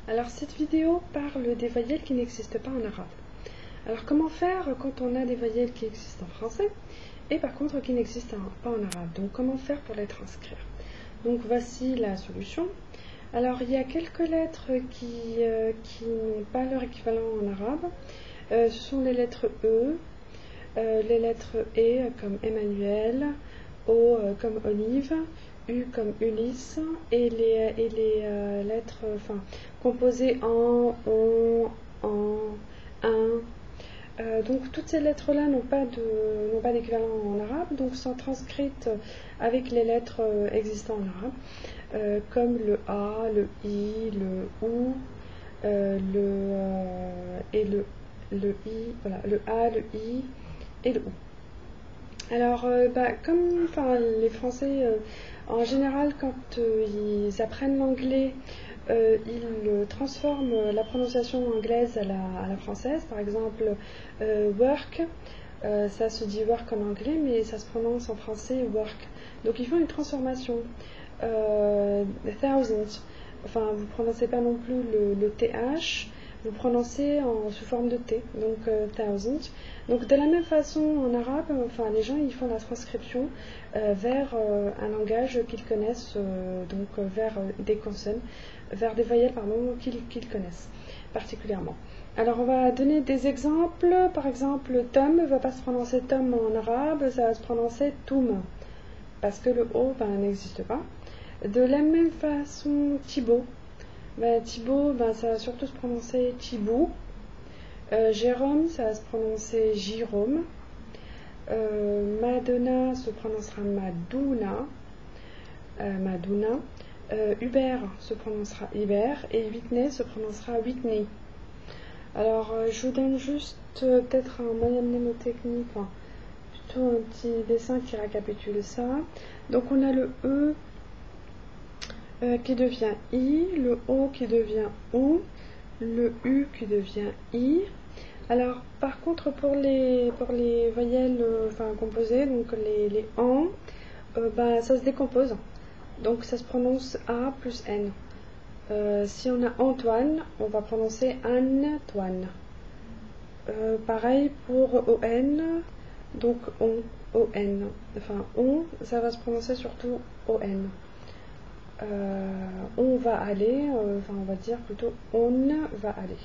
Alors cette vidéo parle des voyelles qui n'existent pas en arabe. Alors comment faire quand on a des voyelles qui existent en français et par contre qui n'existent pas en arabe? Donc comment faire pour les transcrire? Donc voici la solution. Alors il y a quelques lettres qui n'ont pas leur équivalent en arabe. Ce sont les lettres E, les lettres E comme Emmanuel, O comme Olive, U comme Ulysse et les lettres composées en, on, en, un. Donc toutes ces lettres-là n'ont pas d'équivalent en arabe, donc sont transcrites avec les lettres existantes en arabe, comme le A, le I, le OU, et le I, voilà, le A, le I et le OU. Alors, comme les Français, en général, quand ils apprennent l'anglais, ils transforment la prononciation anglaise à la française. Par exemple, work, ça se dit work en anglais, mais ça se prononce en français work. Donc, ils font une transformation. Thousand, enfin, vous ne prononcez pas non plus le TH, vous prononcez sous forme de T, donc thousand. Donc de la même façon en arabe, les gens ils font la transcription vers un langage qu'ils connaissent, vers des consonnes, vers des voyelles qu'ils connaissent particulièrement. Alors on va donner des exemples. Par exemple, Tom ne va pas se prononcer Tom en arabe, ça va se prononcer Toum, parce que le O n'existe pas. De la même façon, Thibaut. Thibaut, ça va surtout se prononcer Thibaut. Jérôme, ça va se prononcer Jérôme. Madonna se prononcera Maduna. Hubert se prononcera Hubert. Et Whitney se prononcera Whitney. Alors, je vous donne juste peut-être un moyen mnémotechnique, plutôt un petit dessin qui récapitule ça. Donc, on a le E qui devient I, le O qui devient OU, le U qui devient I. Alors par contre pour les voyelles composées, donc les AN, ça se décompose, donc ça se prononce A plus N. Si on a Antoine, on va prononcer Antoine. Pareil pour ON, donc ON, on, ça va se prononcer surtout ON. On va aller, on va dire plutôt on va aller.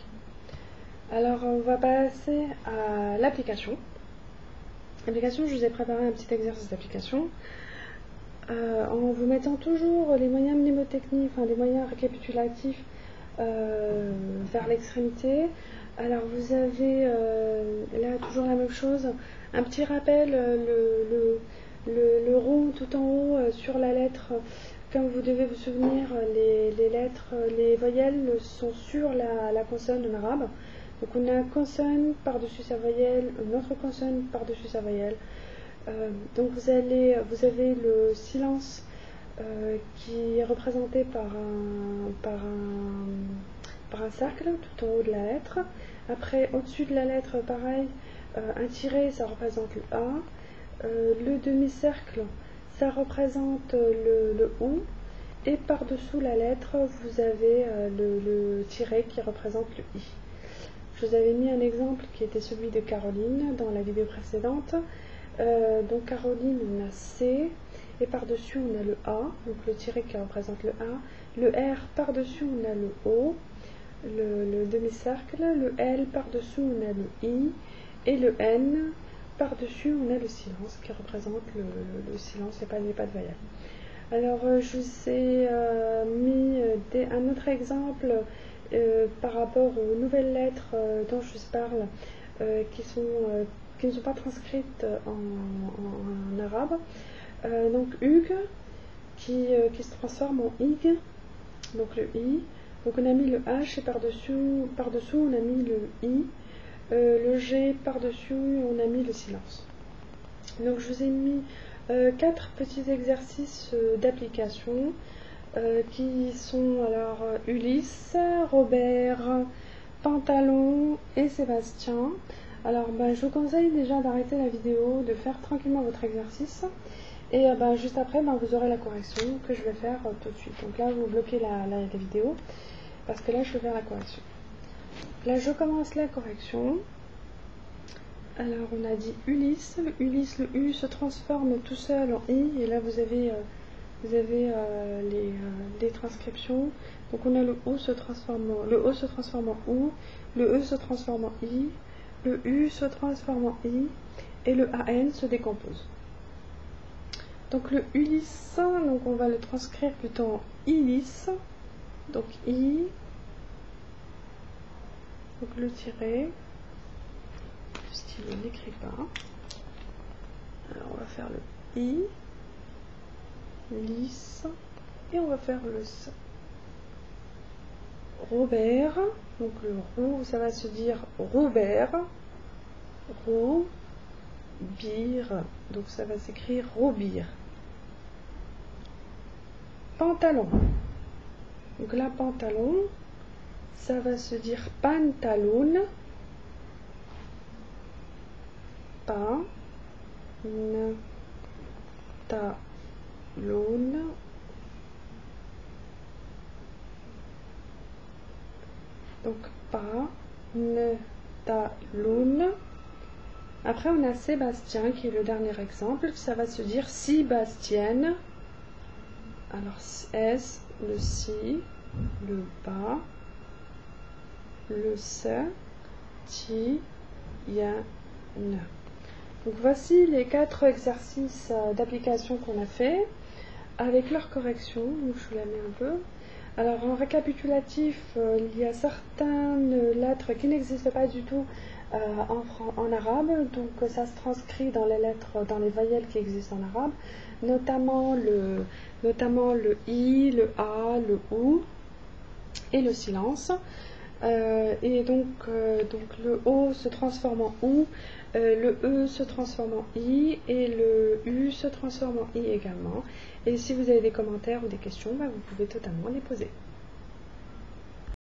Alors on va passer à l'application. L'application, je vous ai préparé un petit exercice d'application en vous mettant toujours les moyens mnémotechniques, les moyens récapitulatifs vers l'extrémité. Alors vous avez là toujours la même chose, un petit rappel, le rond tout en haut sur la lettre. Comme vous devez vous souvenir, les lettres, les voyelles sont sur la consonne en arabe. Donc on a une consonne par-dessus sa voyelle, une autre consonne par-dessus sa voyelle. Donc vous avez le silence qui est représenté par un cercle tout en haut de la lettre. Après, au-dessus de la lettre, pareil, un tiret, ça représente le A. Le demi-cercle, ça représente le OU, et par-dessous la lettre, vous avez le tiret qui représente le I. Je vous avais mis un exemple qui était celui de Caroline dans la vidéo précédente. Donc Caroline, on a C, et par-dessus on a le A, donc le tiret qui représente le A. Le R, par-dessus on a le O, le demi-cercle. Le L, par-dessous on a le I, et le N, par-dessus, on a le silence qui représente le silence, il n'y a pas de voyelle. Alors, je vous ai mis un autre exemple par rapport aux nouvelles lettres dont je vous parle, qui ne sont pas transcrites en arabe. Donc, Hugues, qui se transforme en Ig, donc le I. Donc, on a mis le H et par-dessous, on a mis le I. Le G par-dessus, on a mis le silence. Donc je vous ai mis 4 petits exercices d'application qui sont alors Ulysse, Robert, Pantalon et Sébastien. Alors je vous conseille déjà d'arrêter la vidéo, de faire tranquillement votre exercice et juste après vous aurez la correction que je vais faire tout de suite. Donc là vous bloquez la vidéo parce que là je vais faire la correction. Là je commence la correction. Alors on a dit Ulysse, le U se transforme tout seul en I, et là vous avez les transcriptions. Donc on a le O se transforme en OU, le E se transforme en I, le U se transforme en I, et le AN se décompose. Donc le Ulysse, donc on va le transcrire plutôt en Ilis, donc I, donc le tiret, le stylo n'écrit pas. Alors on va faire le I, lisse, et on va faire le S. Robert, donc le roux, ça va se dire Robert, Robir, donc ça va s'écrire Robir. Pantalon, donc là pantalon, ça va se dire Pantalon, Pantalon, donc Pantalon. Après on a Sébastien qui est le dernier exemple, ça va se dire Sébastienne. Alors S, le si, le bas, le se, ti, ya, ne. Donc voici les 4 exercices d'application qu'on a fait avec leur correction. Donc je vous la mets un peu. Alors en récapitulatif, il y a certaines lettres qui n'existent pas du tout en arabe, donc ça se transcrit dans les lettres, dans les voyelles qui existent en arabe, notamment le I, le A, le OU et le silence. Et donc le O se transforme en OU, le E se transforme en I et le U se transforme en I également. Et si vous avez des commentaires ou des questions, vous pouvez totalement les poser.